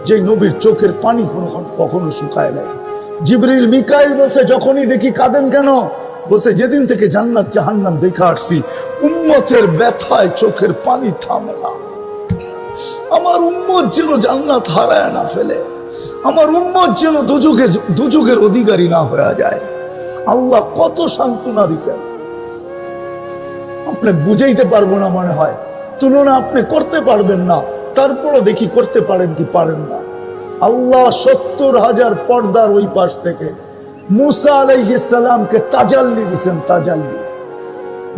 যে নবীর চোখের পানি কখনো শুকায় নাই। জিবরিল মিকাইল বলছে যখনই দেখি কাঁদেন কেন? বলছে যেদিন থেকে জান্নাত জাহান্নাম দেখা আসছি উম্মতের ব্যথায় চোখের পানি থামে না। আমার উম্মত যেন জান্নাত হারায় না ফেলে, আমার উম্মত যেন দুযোগের অধিকারী না হয়ে যায়। আল্লাহ কত সান্ত্বনা দিচ্ছেন, আপনি বুঝাইতে পারবো না, মনে হয় তুলনা আপনি করতে পারবেন না, তারপরও দেখি করতে পারেন কি পারেন না। আল্লাহ 70,000 পর্দার ওই পাশ থেকে মুসা আলাইহিস সালামকে তাজাল্লি দিয়েছেন, তাজাল্লি।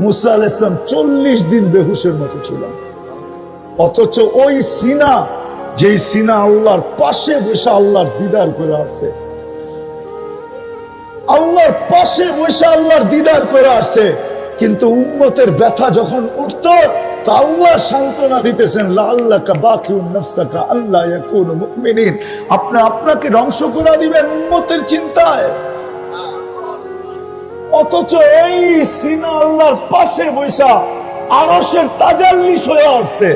মুসা আলাইহিস সালাম 40 দিন বেহুশের মতো ছিলেন, অথচ ওই সিনা, যেই সিনা আল্লাহর পাশে বসে আল্লাহর দিদার করে আসছে, আল্লাহর পাশে বসে আল্লাহর দিদার করে আসছে, কিন্তু উম্মতের ব্যথা যখন উঠত তা আল্লাহ সান্ত্বনা দিতেছেন, লাআল্লাকা বাকিউন নাফসাকা আল্লা ইয়াকুনু মুমিনিন। আপনি আপনাকে ধ্বংস করে দিবেন উম্মতের চিন্তায়, অথচ এই সিনা আল্লাহর পাশে বসা আরশের তাজাল্লি হয়ে আসছে।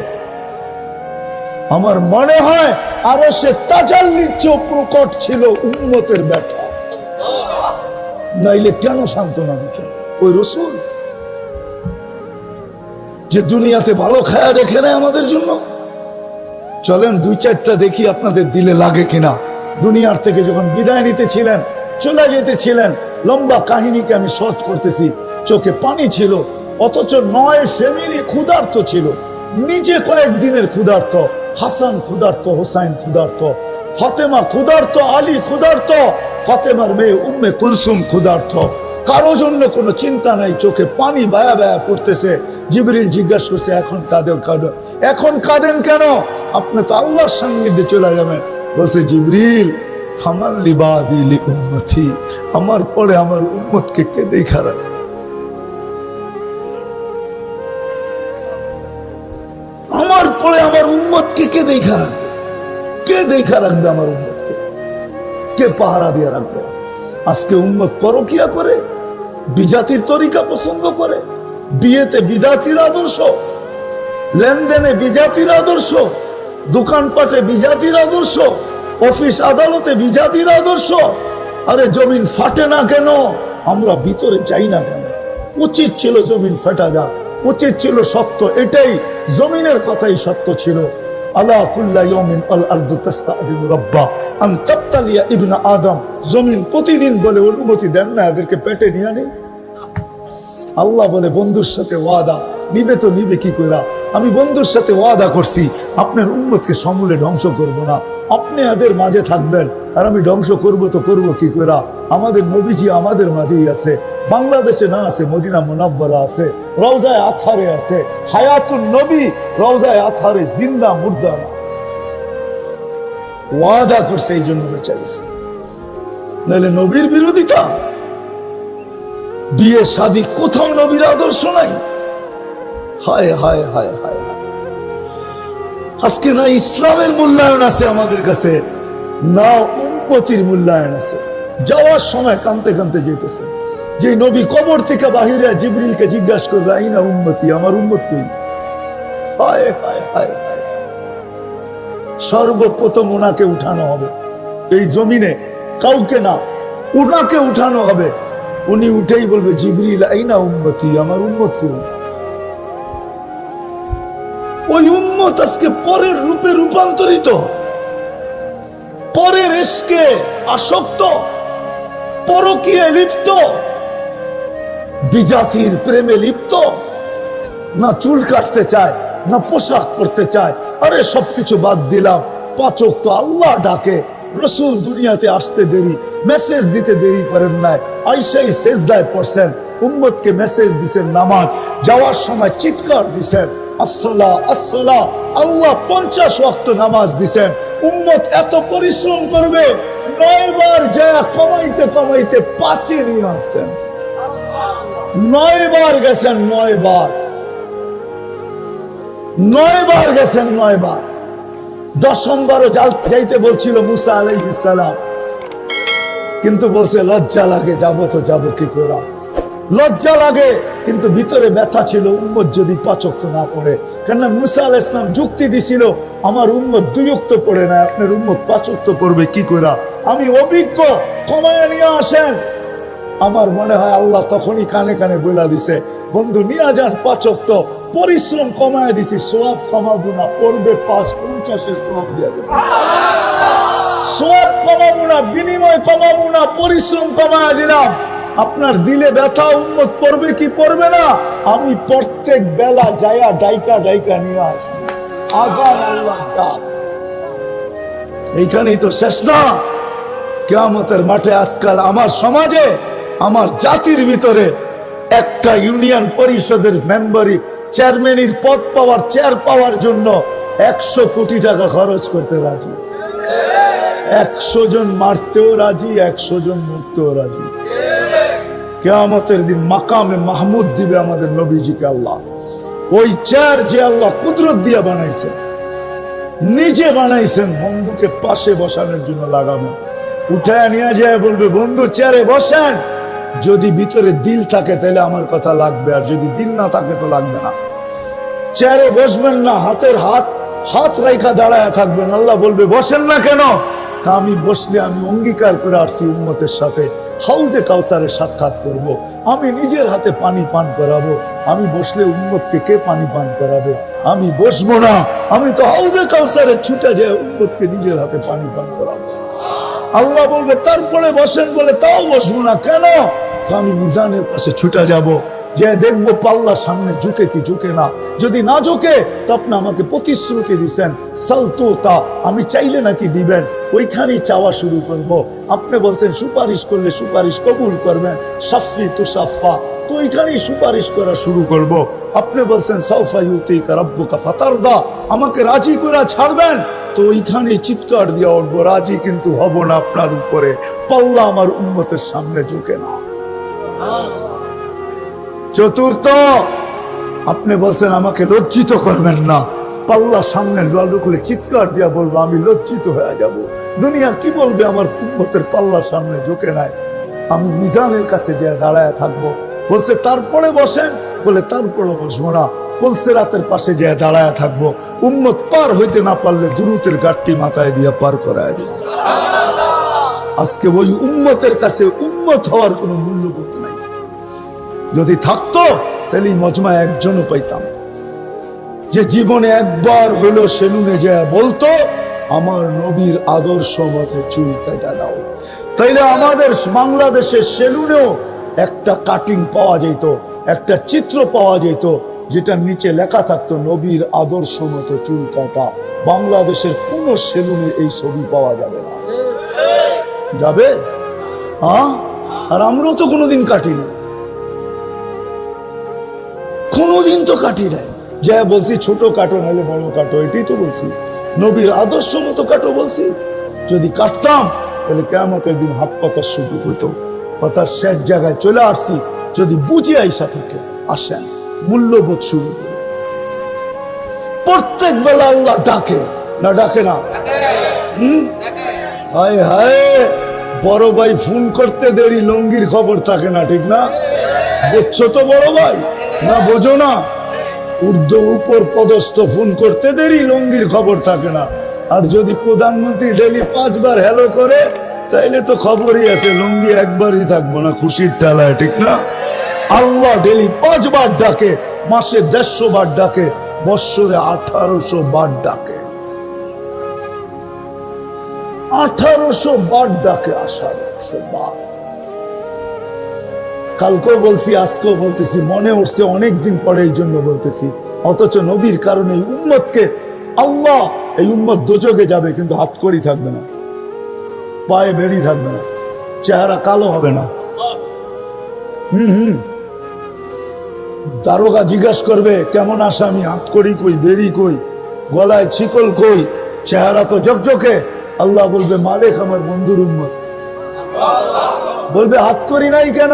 আমার মনে হয় আরশের তাজাল্লির চেয়ে প্রকট ছিল উম্মতের ব্যথা, নাইলে কেন সান্ত্বনা দিতেন ওই রাসূল যে দুনিয়াতে ভালো খায়া দেখে নেয় আমাদের জন্য? চলেন 2-4টা দেখি আপনাদের দিলে লাগে কিনা। দুনিয়ার থেকে যখন বিদায় নিতেছিলেন, চলে যেতেছিলেন, লম্বা কাহিনীকে আমি শর্ট করতেছি, চোখে পানি ছিল, অথচ 9 ফ্যামিলি ক্ষুধার্ত ছিল, নিজে কয়েকদিনের ক্ষুধার্ত, হাসান ক্ষুধার্ত, হোসাইন ক্ষুধার্ত, ফাতেমা ক্ষুধার্ত, আলী ক্ষুধার্ত, ফাতেমার মেয়ে উম্মে কুলসুম ক্ষুধার্ত, কারো জন্য কোনো চিন্তা নাই, চোখে পানি বায়া বায়া পড়তেছে। জিবরিল জিজ্ঞাসা করছে এখন কাঁদেন কেন? এখন কাঁদেন কেন? আপনি তো আল্লাহর সান্নিধ্যে চলে যাবেন। বলছে জিবরিল ফামাল লিবাদি লি উম্মতি, আমার পরে আমার উম্মতকে কে দেখা রাখবে? আমার পরে আমার উম্মতকে কে দেখা রাখবে? কে দেখা রাখবে আমার উম্মতকে? কে পাহারা দিয়ে রাখবে? আজকে উম্মত পরকিয়া করে, বিজাতির তরিকা পছন্দ করে, বিয়েতে বিজাতির আদর্শ, লেনদেনে বিজাতির আদর্শ, দোকানপাটে বিজাতির আদর্শ, অফিস আদালতে বিজাতির আদর্শ। আরে জমিন ফাটে না কেন? আমরা ভিতরে যাই না কেন? উচিত ছিল জমিন ফাটা যাক, উচিত ছিল সত্য এটাই, জমিনের কথাই সত্য ছিল। আলা কুল্লা ইয়াউমিন আল আরদু তাস্তাযিনু রাব্বা আন তাবতালিয়া ইবনা আদম। জমিন প্রতিদিন বলে অনুমতি দেন না এদেরকে পেটে নিয়ে আনি। আল্লাহ বলে বন্ধুর সাথে ওয়াদা নিবে তো নিবে কি কইরা? আমি বন্ধুর সাথে ওয়াদা করছি আপনার উম্মতকে সমূলে ধ্বংস করব না, আপনি এদের মাঝে থাকবেন, আর আমি ধ্বংস করব তো করব কি কইরা? আমাদের নবীজি আমাদের মাঝেই আছে, বাংলাদেশে না আছে, মদিনা মুনাওয়ারা আছে, রওজায়ে আতহারে আছে, হায়াতুন নবী রওজায়ে আতহারে জিন্দা মুর্দা না। ওয়াদা করছে এই জন্য বেঁচে গেছে, নাহলে নবীর বিরোধিতা। বিয়ে শাদী কোথাও নবীর আদর্শ নাই। হায় হায় হায় হায়, আজকে না ইসলামের মূল্যায়ন আছে আমাদের কাছে, না উম্মতির মূল্যায়ন আছে। যাওয়ার সময় কাঁদতে কাঁদতে যেতেছে, যে নবী কবর থেকে বাহিরে জিবরিলকে জিজ্ঞাসা করবে আইনা উম্মতি, আমার উম্মত কই? হায় হায় হায় হায়, সর্বপ্রথম ওনাকে উঠানো হবে এই জমিনে, কাউকে না, ওনাকে উঠানো হবে। উনি উঠেই বলবে জিবরিল আইনা উম্মতি, আমার উম্মত কই? ওই উম্মত আজকে পরের রূপে রূপান্তরিত, পরের ইশকে আসক্ত, পরকীয়ায় লিপ্ত, বিজাতির প্রেমে লিপ্ত, না চুল কাটতে চায়, না পোশাক পরতে চায়। আরে সবকিছু বাদ দিলাম, 5 ওয়াক্ত আল্লাহ ডাকে। রাসূল দুনিয়াতে আসতে দেরি, মেসেজ দিতে দেরি করেন নাই, আইসাই সেজদায় পড়ছেন, উম্মতকে মেসেজ দিছেন নামাজ, যাওয়ার সময় চিৎকার দিছেন আসসালা আসসালা। আল্লাহ 50 ওয়াক্ত নামাজ দিছেন। উম্মত এত পরিশ্রম করবে, 9 বার যায় কমাইতে কমাইতে 5-এ নিয়ে আসছেন। 9 বার গেছেন, 9 বার, 9 বার গেছেন, 9 বার। 10ম বারও যাইতে বলছিল মুসা আলাইহিস সালাম, কিন্তু বলছে লজ্জা লাগে, যাবো তো যাবো কি করে? লজ্জা লাগে, কিন্তু ভিতরে ব্যথা ছিল উম্মত যদি 5 ওয়াক্ত না পড়ে। কেননা মুসা আলাইহিস সালাম যুক্তি দিছিল আমার উম্মত 2 ওয়াক্ত পড়ে না, আপনার উম্মত 5 ওয়াক্ত পড়বে কি করে? আমি অভিজ্ঞ, কমায় নিয়ে আসেন। আমার মনে হয় আল্লাহ তখনই কানে কানে বলে দিছে, বন্ধু নিয়ে যান 5 ওয়াক্ত, পরিশ্রম কমায় দিছি, সওয়াব কমাবো না, পড়বে 5-50 সওয়াব দিয়ে দেব। সওয়াব কমাবো না, বিনিময় কমাবো না, পরিশ্রম কমায় দিলাম। আপনার দিলে ব্যথা, উম্মত পড়বে কি পড়বে না? আমি প্রত্যেক বেলা যায়া ডাইকা ডাইকা নিয়ে আসি। আগান আল্লাহ ডাক, এইখানেই তো শেষ না। কিয়ামতের মাঠে আজকাল আমার সমাজে, আমার জাতির ভিতরে একটা ইউনিয়ন পরিষদের মেম্বারি চেয়ারম্যানের পদ পাওয়ার, চেয়ার পাওয়ার জন্য 100 কোটি টাকা খরচ করতে রাজি। 100 জন মারতেও রাজি, 100 জন মরতেও রাজি। কিয়ামতের দিন মাকামে মাহমুদ দিবে আমাদের নবীজিকে আল্লাহ। ওই চেয়ার যে আল্লাহ কুদরত দিয়ে বানাইছেন, নিজে বানাইছেন, বন্ধুকে পাশে বসানোর জন্য লাগাবেন। উঠায় নিয়ে যায় বলবে, বন্ধু চেয়ারে বসেন। যদি ভিতরে দিল থাকে তাহলে আমার কথা লাগবে, আর যদি দিল না থাকে তো লাগবে না। চেয়ারে বসবেন না, হাতের হাত রাইখা দাঁড়ায় থাকবেন। আল্লাহ বলবে, বসেন না কেন? আমি বসলে আমি অঙ্গীকার করে আসছি উম্মতের সাথে হাউজে কাউসারে সাক্ষাৎ করব। আমি নিজের হাতে পানি পান করাবো। আমি বসলে উম্মতকে কে পানি পান করাবে? আমি বসবো না, আমি তো হাউজে কাউসারে ছুটে যায় উম্মতকে নিজের হাতে পানি পান করাবো। আল্লাহ বলবে, তারপরে বসেন, বলে তাও বসবো না কেন? আমি মিজানের পাশে ছুটে যাব, যে দেখবো পাল্লা সামনে ঝুঁকে কি ঝুঁকে না। যদি না ঝুঁকে তো আপনি আমাকে প্রতিশ্রুতি দিচ্ছেন সালতুতা, আমি চাইলে নাকি দিবেন, ওইখানেই চাওয়া শুরু করব। আপনি বলছেন সুপারিশ করলে সুপারিশ কবুল করবেন, সাফি তু সাফা, তো ওইখানেই সুপারিশ করা শুরু করব। আপনি বলছেন সাউফা ইউতিকা রাব্বুকা ফাতারদা, আমাকে রাজি করে ছাড়বেন, তো ওইখানে চিৎকার দিয়ে উঠবো, রাজি কিন্তু হব না আপনার উপরে, পাল্লা আমার উম্মতের সামনে ঝুঁকে না। চতুর্থ, আপনি বলছেন আমাকে লজ্জিত করবেন না, পাল্লা সামনে লুকলে চিৎকার দিয়া বলবো, আমি লজ্জিত হয়ে যাব। দুনিয়া কি বলবে আমার উম্মতের পাল্লার সামনে ঝুঁকে নাই। আমি মিজানের কাছে যে দাঁড়ায় থাকবো। বলছে তারপরে বসেন, বলে তারপরে বসবো না, বলছে রাতের পাশে যে দাঁড়ায় থাকবো। উম্মত পার হইতে না পারলে দুরুতের গাঠটি মাথায় দিয়ে পার করায় দিব। আজকে ওই উম্মতের কাছে উম্মত হওয়ার কোনো মূল্যবোধ নাই। যদি থাকতো তাহলে মজমা একজনও পাইতাম, যে জীবনে একবার হলো সেলুনে যায় বলতো আমার নবীর আদর্শ মতে চুল কাটা দাও। তাইলে আমাদের বাংলাদেশের সেলুনেও একটা কাটিং পাওয়া যেত, একটা চিত্র পাওয়া যেত, যেটার নিচে লেখা থাকতো নবীর আদর্শ মতো চুল কাটা। বাংলাদেশের কোন সেলুনে এই ছবি পাওয়া যাবে না। যাবে? হ্যাঁ, আর আমরাও তো কোনোদিন কাটি না, কোনোদিন তো কাটি নাই। যা বলছি ছোট কাটো নাহলে বড় কাটো, এটাই তো বলছি। নবীর আদর্শ মতো কাটো বলছি। যদি কাটতাম তাহলে কিয়ামতের দিন হাত পাতার সুযোগ হইতো। কথার শেষ জায়গায় চলে আসছি। যদি বুঝে আইসা থাকে আসেন, মূল্যবোধ শুরু করে। প্রত্যেক বেলা আল্লাহ ডাকে না, ডাকে না? হায় হায়, বড় ভাই ফোন করতে দেরি, লঙ্গির খবর থাকে না, ঠিক না? বুঝছো তো বড় ভাই, না বোঝো না? ঊর্ধ্ব উপর পদস্থ ফোন করতে দেরি, লঙ্গির খবর থাকে না। আর যদি প্রধানমন্ত্রী ডেলি 5 বার হ্যালো করে, তাইলে তো খবরই আছে, লঙ্গি একবারই থাকবো না খুশির ঠেলায়, ঠিক না? আল্লাহ ডেলি 5 বার ডাকে, মাসে 150 বার ডাকে, বৎসরে 1800 বার ডাকে। 1800 বার ডাকে, 1800 বার। কালকেও বলছি, আজকেও বলতেছি, মনে উঠছে অনেকদিন পরে, এই জন্য বলতেছি। অথচ নবীর কারণে এই উম্মতকে আল্লাহ, এই উম্মত দোজখে যাবে কিন্তু হাতকড়ি থাকবে না, পায়ে বেড়ি থাকবে না, চেহারা কালো হবে না। দারোগা জিজ্ঞাসা করবে কেমন আসামি, হাতকড়ি কই, বেড়ি কই, গলায় ছিকল কই, চেহারা তো ঝকঝকে। আল্লাহ বলবে মালিক আমার বন্ধুর উম্মত। বলবে হাত করি নাই কেন?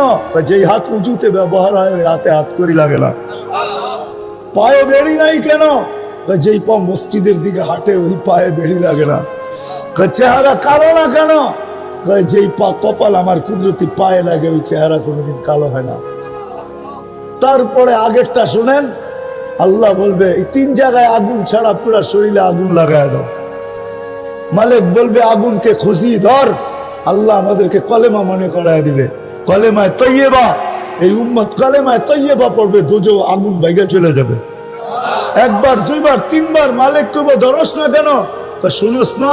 যেই হাত উঁচুতে ব্যবহার হয় ওই হাতে হাত করি লাগে না। পায়ে বেড়ি নাই কেন? যেই পা মসজিদের দিকে হাঁটে ওই পায়ে বেড়ি লাগে না। চেহারা কালো না কেন? যেই পা কপাল আমার কুদরতি পায়ে লাগে ওই চেহারা কোনোদিন কালো হয় না। তারপরে আগেরটা শুনেন, আল্লাহ বলবে এই 3 জায়গায় আগুন ছাড়া পুরা শরীরে আগুন লাগায় দাও। মালিক বলবে আগুনকে খুশি ধর। আল্লাহ আমাদেরকে কলেমা মনে করায় দিবে, কলেমায় তৈয়বা। এই উম্মত কলেমায় তৈয়বা পড়বে, দুজো আগুন বাইরে চলে যাবে। একবার, দুইবার, তিনবার মালিক কবে ধরস না কেন? শুনস না,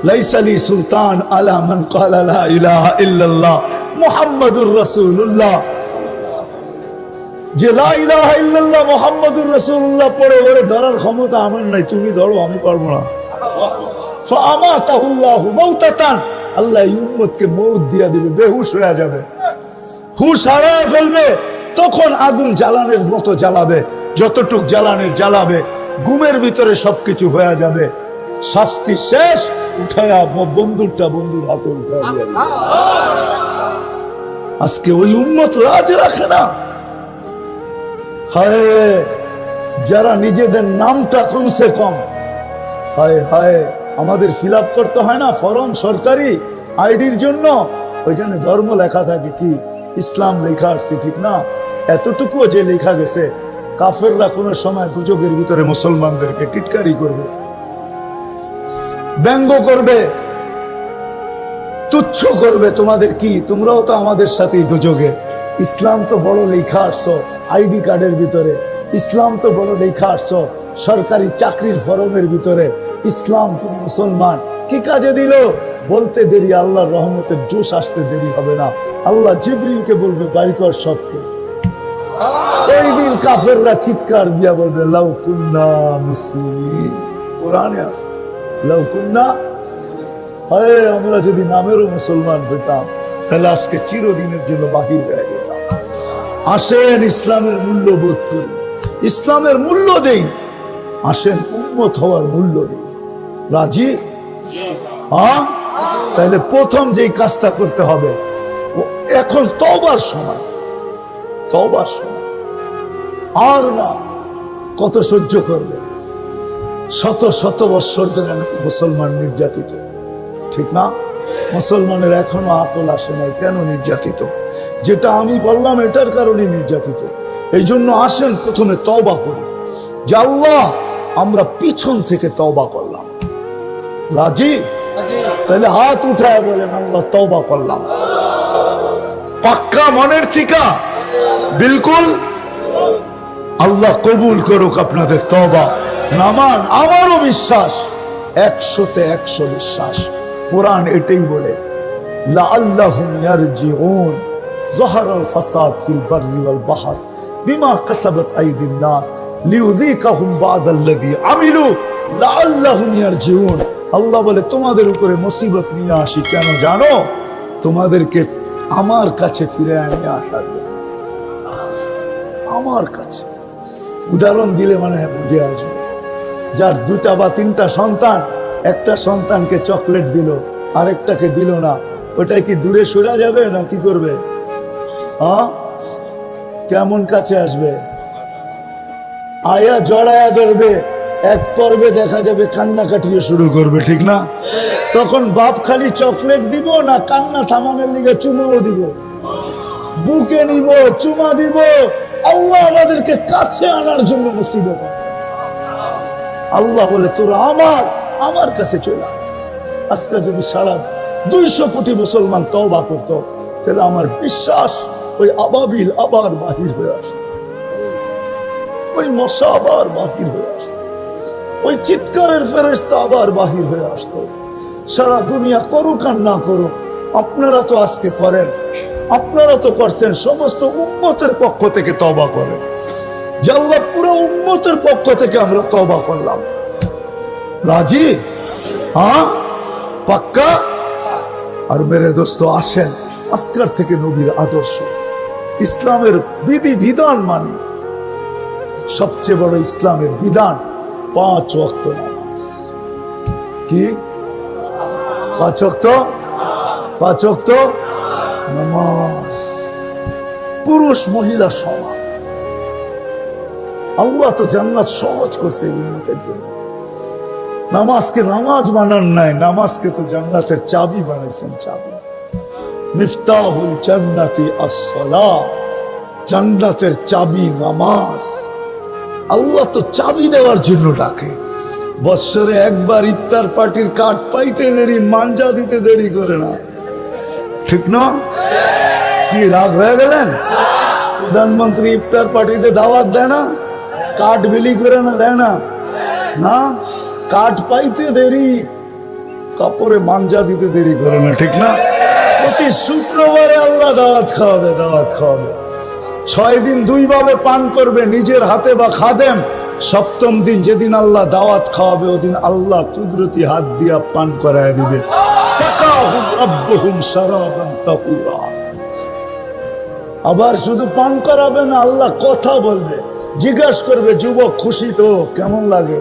লাইসালি সুলতান আলা মান ক্বালা লা ইলাহা ইল্লাল্লাহ মুহাম্মাদুর রাসূলুল্লাহ। যে লা ইলাহা ইল্লাল্লাহ মুহাম্মাদুর রাসূলুল্লাহ পড়ে ওরে ধরার ক্ষমতা আমার নাই, তুমি ধরো, আমি পারবো না। ফাআমাতাহুল্লাহু মাউতাতান, আল্লাহ এই উম্মতকে মউত দিয়া দিবে, বেহুশ হয়ে যাবে, হুশ হারায় ফেলবে। তখন আগুন জ্বালানের মতো জ্বালাবে, যতটুক জ্বালানের জ্বালাবে, ঘুমের ভিতরে সবকিছু হয়ে যাবে। শাস্তি শেষ, উঠায়া বন্দুকটা বন্ধুর হাতে উঠায় দিয়ে দিবে। আজকে ওই উম্মত লাজ রাখে না। হায়, যারা নিজেদের নামটা কমসে কম, হায় হায়, আমাদের ফিল আপ করতে হয় না ফরম সরকারি আইডির জন্য, ওইখানে ধর্ম লেখা থাকে, কি ইসলাম লেখা আসছে, ঠিক না? এতটুকুও যে লেখা গেছে, কাফেররা কোন সময় দুজকের ভিতরে মুসলমানদেরকে টিটকারি করবে, ব্যঙ্গ করবে, তুচ্ছ করবে। তোমাদের কি, তোমরাও তো আমাদের সাথেই দুজকে। ইসলাম তো বড় লেখা আসছো আইডি কার্ডের ভিতরে, ইসলাম তো বড় লেখা আসছো সরকারি চাকরির ফরমের ভিতরে। ইসলাম, তুমি মুসলমান, কি কাজে দিল? বলতে দেরি, আল্লাহর রহমতের জোশ আসতে দেরি হবে না। আল্লাহ জিবরিলকে বলবে বাইর কর সবকে। ওই দিন কাফেররা চিৎকার দিয়া বলবে লাউ কুন্না মুসলিমিন। কোরআনে আছে লাউ কুন্না, হায় আমরা যদি নামেরও মুসলমান হইতাম তাহলে আজকে চিরদিনের জন্য বাহির হয়ে যেতাম। আসেন ইসলামের মূল্য বোধ করি, ইসলামের মূল্য দেই। আসেন উম্মত হওয়ার মূল্য দেই। রাজি? হ্যাঁ, তাহলে প্রথম যেই কাজটা করতে হবে, এখন তওবার সময়, তওবার সময়। আর না, কত সহ্য করবে? শত শত বৎসর ধরে মুসলমান নির্যাতিত, ঠিক না? মুসলমানের এখনো আকল আসে নাই, কেন নির্যাতিত? যেটা আমি বললাম এটার কারণে নির্যাতিত। এই জন্য আসেন প্রথমে তওবা করি, যে আল্লাহ আমরা পিছন থেকে তওবা করলাম। রাজি? তাহলে হাত উঠায় বলেন আল্লাহ তওবা করলাম। পাক্কা মনের ঠিকা? বিলকুল। আল্লাহ কবুল করুক আপনাদের তওবা। নামান, আমারও বিশ্বাস 100-তে 100 বিশ্বাস। কোরআন এটাই বলে লাআল্লাহুম ইয়ারজিউন যাহারাল ফাসাদ ফিল বাররি ওয়াল বাহর বিমা কাসাবাত আইদিন নাস লিউযীকাহুম বা'দাল্লাযী আমিলু লাআল্লাহুম ইয়ারজিউন। আল্লাহ বলে তোমাদের উপরে মুসিবত নিয়ে আসি কেন জানো? তোমাদেরকে আমার কাছে ফিরে নিয়ে আসার জন্য। আমার কাছে উদাহরণ দিলে মানে বুঝে আসবে। যার 2টা বা 3টা সন্তান, একটা সন্তানকে চকলেট দিল, আরেকটাকে দিল না, ওটাই কি দূরে সরে যাবে না কি করবে? হ্যাঁ, কেমন কাছে আসবে? আয়া জড়ায়া ধরবে, এক পর্বে দেখা যাবে কান্না কাটিয়ে শুরু করবে, ঠিক না? তখন বাপ খালি চকলেট দিব না কান্না থামানোর লিগে চুমাও দিব, বুকে নিব, চুমা দিব। আল্লাহ আমাদেরকে কাছে আনার জন্য মুসিবত আছে। আল্লাহ বলে তোরা আমার কাছে চলে আয়। আজকে যদি সারা 200 কোটি মুসলমান তওবা করতো, তাহলে আমার বিশ্বাস ওই আবাবিল আবার বাহির হয়ে আসতো, ওই মশা আবার বাহির হয়ে আসতো, ওই চিৎকারের ফেরেশতা আবার বাহির হয়ে আসতো। সারা দুনিয়া করুক আর না করুক, আপনারা তো আজকে করেন, আপনারা তো করছেন, সমস্ত উম্মতের পক্ষ থেকে তওবা করেন। আল্লাহ পুরো উম্মতের পক্ষ থেকে আমরা তওবা করলাম। রাজি? হ্যাঁ, পাক্কা? আর মেরে দোস্ত আসেন আজকের থেকে নবীর আদর্শ, ইসলামের বিধি বিধান মানি। সবচেয়ে বড় ইসলামের বিধান 5 ওয়াক্ত নামাজ। কি 5 ওয়াক্ত? 5 ওয়াক্ত নামাজ, পুরুষ মহিলা সমান। আল্লাহ তো জান্নাত সহজ করছে উম্মতের জন্য। নামাজকে নামাজ বানান নাই, নামাজকে তো জান্নাতের চাবি বানাইছেন। চাবি, মিফতাহুল জান্নাতি আস-সালাহ, জান্নাতের চাবি নামাজ। আল্লাহ তো চাবি দেওয়ার জন্য ডাকে। বৎসরে একবার ইফতার পার্টির কার্ড পাইতে দেরি, মাঞ্জা দিতে দেরি করে না, ঠিক না? কি রাগ হয়ে গেলেন? প্রধানমন্ত্রী ইফতার পার্টিতে দাওয়াত দেয় না, কার্ড বিলি করে না, দেয় না? না, কার্ড পাইতে দেরি, কাপড়ে মাঞ্জা দিতে দেরি করে না, ঠিক না? প্রতি শুক্রবারে আল্লাহ দাওয়াত খাওয়াবে, দাওয়াত খাওয়াবে। 6 দিন 2 ভাবে পান করবে, নিজের হাতে বা খাদেম। 7ম দিন যেদিন আল্লাহ দাওয়াত খাওয়াবে, ওদিন আল্লাহ কুদরতি হাত দিয়া পান করায় দিবে। সাকাহুম রাব্বুহুম শারাবান তাহুরা। আবার শুধু পান করাবে না, আল্লাহ কথা বলবে, জিজ্ঞাসা করবে, যুবক খুশি তো? কেমন লাগে?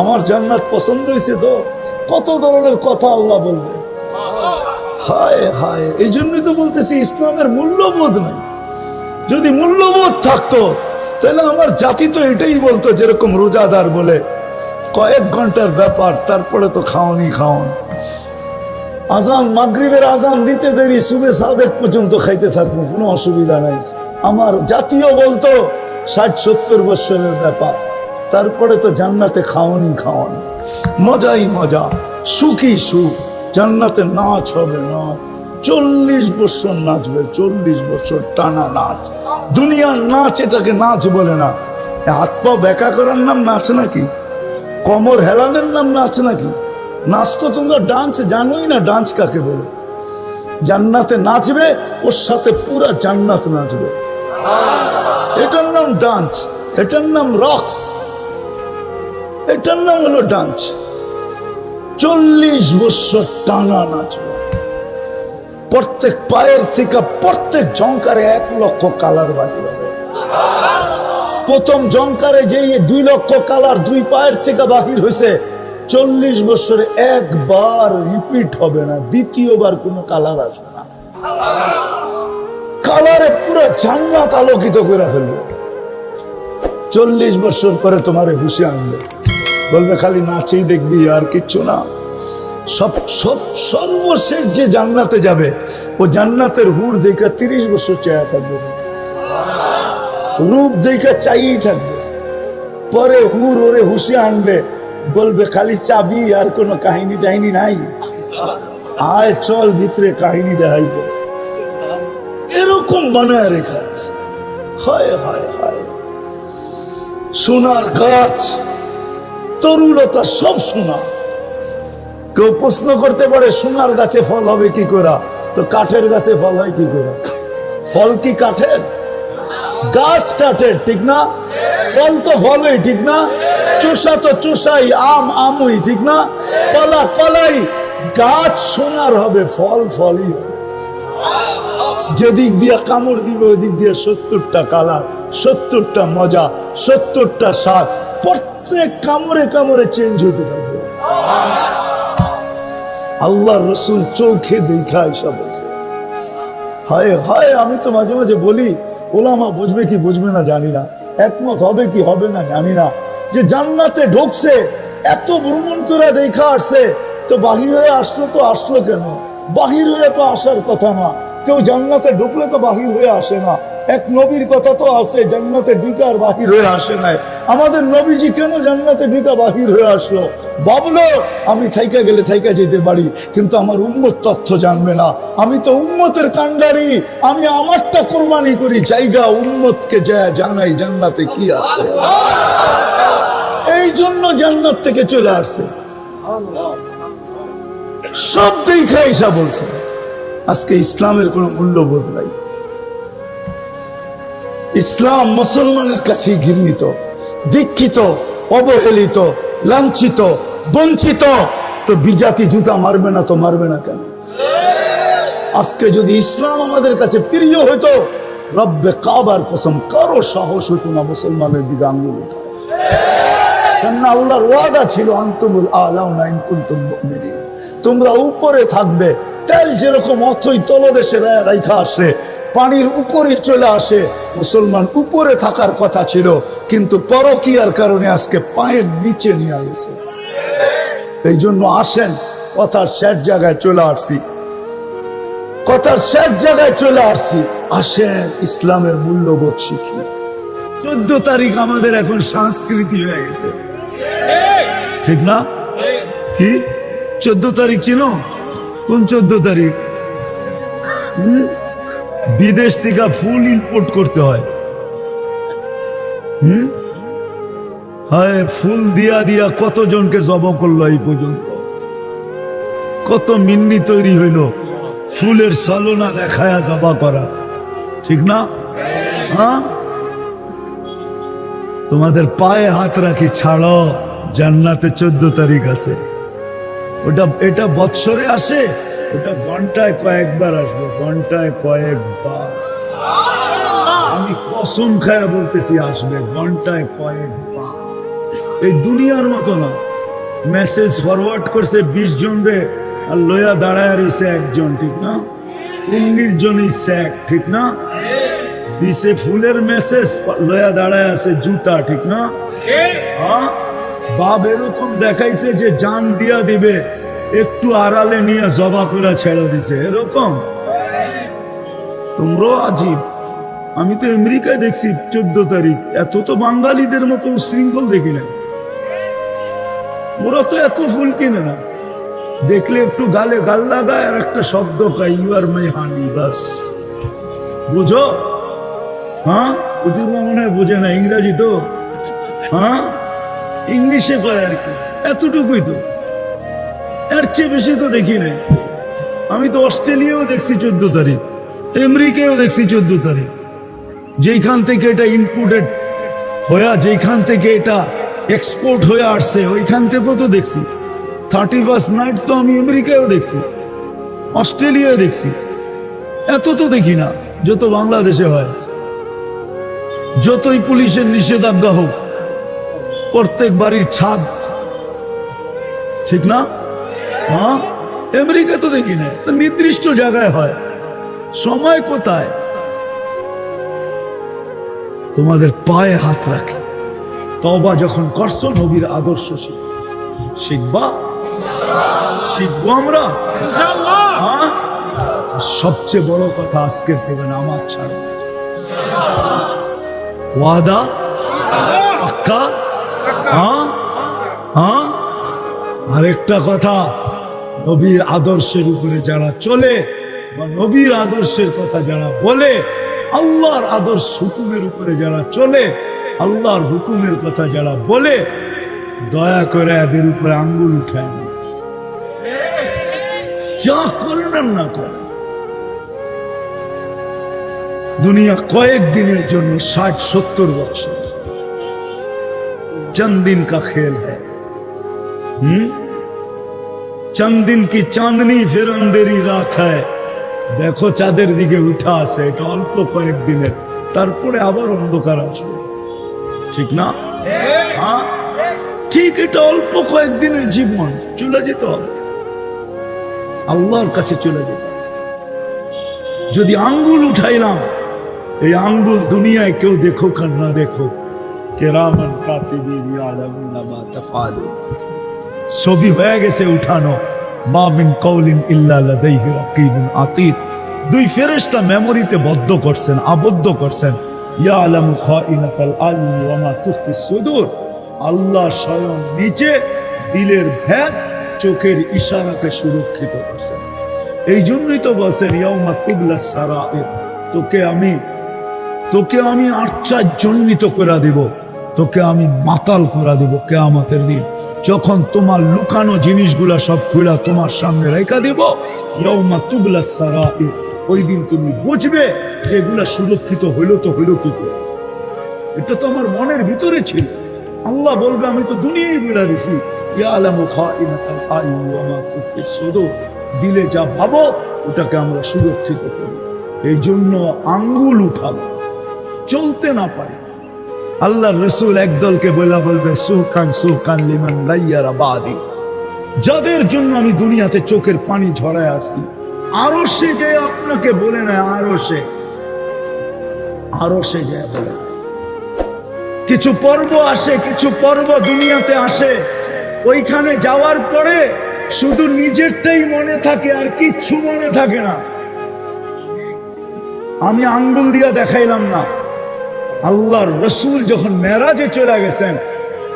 আমার জান্নাত পছন্দ হয়েছে তো? কত ধরনের কথা আল্লাহ বলবে। হায় হায়, এই জন্যই তো বলতেছি ইসলামের মূল্যবোধ নাই। যদি মূল্যবোধ থাকতো তাহলে আমার জাতি তো এটাই বলতো, যেরকম রোজাদার বলে কয়েক ঘন্টার ব্যাপার, তারপরে তো খাওয়ানি খাওয়ান। আজান, মাগরিবের আজান দিতে দেরি, সুবে সাদেক পর্যন্ত খাইতে থাকবো, কোনো অসুবিধা নাই। আমার জাতীয় বলতো 60-70 বছরের ব্যাপার, তারপরে তো জান্নাতে খাওয়ানি খাওয়ান, মজাই মজা, সুখী সুখ। জান্নাতে নাচ হবে, নাচ 40 বছর নাচবে, 40 বছর টানা নাচ। দুনিয়ার নাচ এটাকে নাচ বলে না। হাত পা বেঁকা করার নাম নাচ নাকি? কোমর হেলানের নাম নাচ নাকি? নাচ তো তোমরা ডান্স জানোই না, ডান্স কাকে বলে। জান্নাতে নাচবে, ওর সাথে পুরা জান্নাত নাচবে, এটার নাম ডান্স, এটার নাম রক্স, এটার নাম হলো ডান্স। 40 বছর টানা নাচবে। প্রত্যেক পায়ের থেকে প্রত্যেক জঙ্কারে 1 লক্ষ কালার বাহির হবে। প্রথম জঙ্কারে যে 2 লক্ষ কালার 2 পায়ের থেকে বাহির হয়েছে, 40 বছরে একবার রিপিট হবে না, দ্বিতীয়বার কোনো কালার আসবে না। কালারে পুরো জান্নাত আলোকিত করে ফেলবে। 40 বছর পরে তোমারে হুশে আনবে, বলবে খালি নাচেই দেখবি, আর কিচ্ছু না। সর্বশেষ যে জান্নাতে যাবে, ও জান্নাতের হুর দেখা 30 বছর চাইয়া থাকবে, রূপ দেখা চাইই থাকবে। পরে হুর ওরে হুশে আনবে, বলবে খালি চাবি, আর কোনো কাহিনী টাহিনী নাই, আয় চল ভিতরে কাহিনী দেখাইব। এরকম বানায় রেখা আছে। হায় হায় হায়, সোনার গাছ, তরুলতা সব সোনা। কেউ প্রশ্ন করতে পারে সোনার গাছে ফল হবে কি করে? তো কাঠের গাছে ফল হয় কি করে? ফল কি কাঠের? গাছ কাঠের, ঠিক না? ফল তো ফলই, ঠিক না? চোষা তো চোষাই, আম আমই, ঠিক না? কলা কলাই। গাছ সোনার হবে, ফল ফলই হবে। যেদিক দিয়ে কামড় দিবে ওদিক দিয়ে 70টা কালার, 70টা মজা, 70টা স্বাদ। প্রত্যেক কামড়ে কামড়ে চেঞ্জ হতে থাকবে। আল্লাহ রসুল চোখে দেখা এসা বলছে। হায় হায়, আমি তো মাঝে মাঝে বলি, ওলামা বুঝবে কি বুঝবে না জানি না, একমত হবে কি হবে না জানি না, যে জান্নাতে ঢুকছে, এত ভ্রমণ করে দেখা আসছে, তো বাহির হয়ে আসলো, তো আসলো কেন? বাহির হয়ে তো আসার কথা না। কেউ জান্নাতে ঢুকলে তো বাহির হয়ে আসে না। এক নবীর কথা তো আছে, জান্নাতে ঢুকে আর বাহির হয়ে আসে নাই। আমাদের নবীজি কেন জান্নাতে ঢুকে বাহির হয়ে আসলো? ভাবলো আমি থাইকা গেলে থাইকা যেতে পারি, কিন্তু আমার উম্মত তথ্য জানবে না। আমি তো উম্মতের কান্ডারি, আমি আমারটা কোরবানি করি, জায়গা উম্মতকে জানাই জান্নাতে কি আছে। এই জন্য জান্নাত থেকে চলে আসছে, সব দেখা এসা বলছে। আজকে ইসলামের কোন মূল্যবোধ নাই। ইসলাম মুসলমানের কাছে ঘৃণিত, দীক্ষিত, অবহেলিত, লাঞ্ছিত, বঞ্চিত। তো বিজাতি জুতা মারবে না তো মারবে না কেন? আজকে যদি ইসলাম আমাদের কাছে প্রিয় হইতো, রব্বে কাবার কসম কারো সাহস হইতো না মুসলমানের দিকে আঙ্গুল উঠায়। কেননা আল্লাহর ওয়াদা ছিল, আনতুমুল আ'লাউনা ইন কুনতুম মুমিনিন, তোমরা উপরে থাকবে। তেল যেরকম অথই তলদেশে রাইখা আসে, পানির উপরে চলে আসে, মুসলমান উপরে থাকার কথা ছিল, কিন্তু পরকিয়ার কারণে আজকে পায়ের নিচে নিয়ে আসছে। এই জন্য আসেন, কথার শেষ জায়গায় চলে আসছি, কথার শেষ জায়গায় চলে আসছি। আসেন ইসলামের মূল্যবোধ শিখি। 14 তারিখ আমাদের এখন সংস্কৃতি হয়ে গেছে, ঠিক না? কি 14 তারিখ চিনো? কোন 14 তারিখ? বিদেশ থেকে ফুল ইম্পোর্ট করতে হয়। হায়, ফুল দিয়া দিয়া কতজনকে জবা করলো এই পর্যন্ত, কত মিন্নি তৈরি হইল ফুলের ছলনা দেখায়া জবা করা, ঠিক না? হ্যাঁ, তোমাদের পায়ে হাত রাখি, ছাড়ো, জান্নাতে 14 তারিখ আছে। ওটা এটা বৎসরে আসে, ওটা ঘন্টায় কয়েকবার আসবে, ঘন্টায় কয়েকবার। আমি কসম খায়া বলতেছি আসবে ঘন্টায় কয়েকবার। এই দুনিয়ার মতো না, মেসেজ ফরওয়ার্ড করছে 20 জন রে, আর লয়া দাঁড়ায় রয়েছে একজন, ঠিক না? 19 জনই স্যাক, ঠিক না? দিছে ফুলের মেসেজ, লয়া দাঁড়ায় আছে জুতা, ঠিক না? হ্যাঁ, বাপ এরকম দেখাইছে যে জান দিয়া দিবে, একটু আড়ালে নিয়ে জবা করে ছেড়ে দিছে, এরকম। তোমরাও আজীব। আমি তো আমেরিকায় দেখছি 14 তারিখ, এত তো বাঙালিদের মতো উশৃঙ্খল দেখি না। ওরা তো এত ফুল কিনে না, দেখলে একটু গালে গাল লাগায় আর একটা শব্দ কয়, ইউ আর মাই হানি, বাস। বুঝো? হ্যাঁ, বুঝুর মনে হয় বোঝে না, ইংরাজি তো। হ্যাঁ, ইংলিশে কয় আর কি, এতটুকুই তো, এর চেয়ে বেশি তো দেখি নাই। আমি তো অস্ট্রেলিয়াও দেখছি 14 তারিখ, আমেরিকাও দেখছি 14 তারিখ। যেখান থেকে এটা ইনপুটেড হয়ে, যেখান থেকে এটা এক্সপোর্ট হয়ে আসছে, ওইখান থেকেও তো দেখছি। 31st নাইট তো আমি আমেরিকায়ও দেখছি, অস্ট্রেলিয়ায় দেখছি। এত তো দেখি না যত বাংলাদেশে হয়। যতই পুলিশের নিষেধাজ্ঞা হোক, প্রত্যেক বাড়ির ছাদ, ঠিক না? হ্যাঁ, আমেরিকা তো দেখি না, নির্দিষ্ট জায়গায় হয়। সময় কোথায়? তোমাদের পায়ে হাত রাখে, তওবা যখন করছো, নবীর আদর্শ শিখবা, শিখবো আমরা ইনশাআল্লাহ। হ্যাঁ, সবচেয়ে বড় কথা, আজকের থেকে নামাজ ছাড়ো। ওয়াদা পাক্কা? হ্যাঁ হ্যাঁ। আরেকটা কথা, নবীর আদর্শের উপরে যারা চলে বা নবীর আদর্শের কথা যারা বলে, আল্লাহর আদর্শ হুকুমের উপরে যারা চলে, আল্লাহর হুকুমের কথা যারা বলে, দয়া করে এদের উপরে আঙ্গুল উঠায় না। যা করেন আর না করেন, দুনিয়া কয়েকদিনের জন্য, 60-70 বছর, चंद दिन का खेल है। चंद दिन की चांदनी फिर अंधेरी रात है। দেখো চাঁদের দিকে উঠা আছে, এটা অল্প কয়েকদিনের, তারপরে আবার অন্ধকার আসবে, ঠিক না? হ্যাঁ ঠিক, এটা অল্প কয়েকদিনের জীবন, চলে যেতে হবে, আল্লাহর কাছে চলে যেতে। যদি আঙ্গুল উঠাইলাম, এই আঙ্গুল দুনিয়ায় কেউ দেখুক আর না দেখুক, কিরামান কাতিবিন ইয়ালামুনা মা তাফআলুন, ছবি হয়ে গেছে উঠানো। মা মিন কওলিন ইল্লা লাদাইহি রাকিবুন আতীদ, দুই ফেরেশতা মেমোরিতে বদ্ধ করছেন, আবদ্ধ করছেন। ইয়ালামু খাইনাতাল আইউন ওয়া মা তুখফিস সুদূর, আল্লাহ স্বয়ং নিচে দিলের ভেদ, চোখের ইশারাকে সুরক্ষিত করছেন। এই জন্যই তো বলছেন ইয়াউমা তুবলাস সারাইর, তোকে আমি আশ্চর্যান্বিত করে দিব, তোকে আমি মাতাল করে দিব কিয়ামতের দিন, যখন তোমার লুকানো জিনিসগুলা সব খুলে তোমার সামনে রেখে দিব। ইয়াউমা তুবলাস সারাইর, ওই দিন তুমি বুঝবে যে এগুলা সুরক্ষিত হইলো তো হইলো কি করে, এটা তো আমার মনের ভিতরে ছিল। আল্লাহ বলবে আমি তো দুনিয়ায় বলে দিছি, ইয়ালামু খাইনাতাল আইউন ওয়া মা তুখফিস সুদূর, দিলে যা ভাবো ওটাকে আমরা সুরক্ষিত করি। এই জন্য আঙ্গুল উঠাবো, চলতে না পারে। আল্লাহ রসুল একদলকে বলবে সুকান সুকান লিমান গায়্যারা বাদি, যাদের জন্য আমি দুনিয়াতে চোখের পানি ঝরায় আসছি। আরো সে যে আপনাকে বলে না, আরো সে যে বলে। কিছু পর্ব আসে, কিছু পর্ব দুনিয়াতে আসে, ওইখানে যাওয়ার পরে শুধু নিজেরটাই মনে থাকে, আর কিচ্ছু মনে থাকে না। আমি আঙ্গুল দিয়া দেখাইলাম না, আল্লাহর রসুল যখন মেরাজে চলে গেছেন,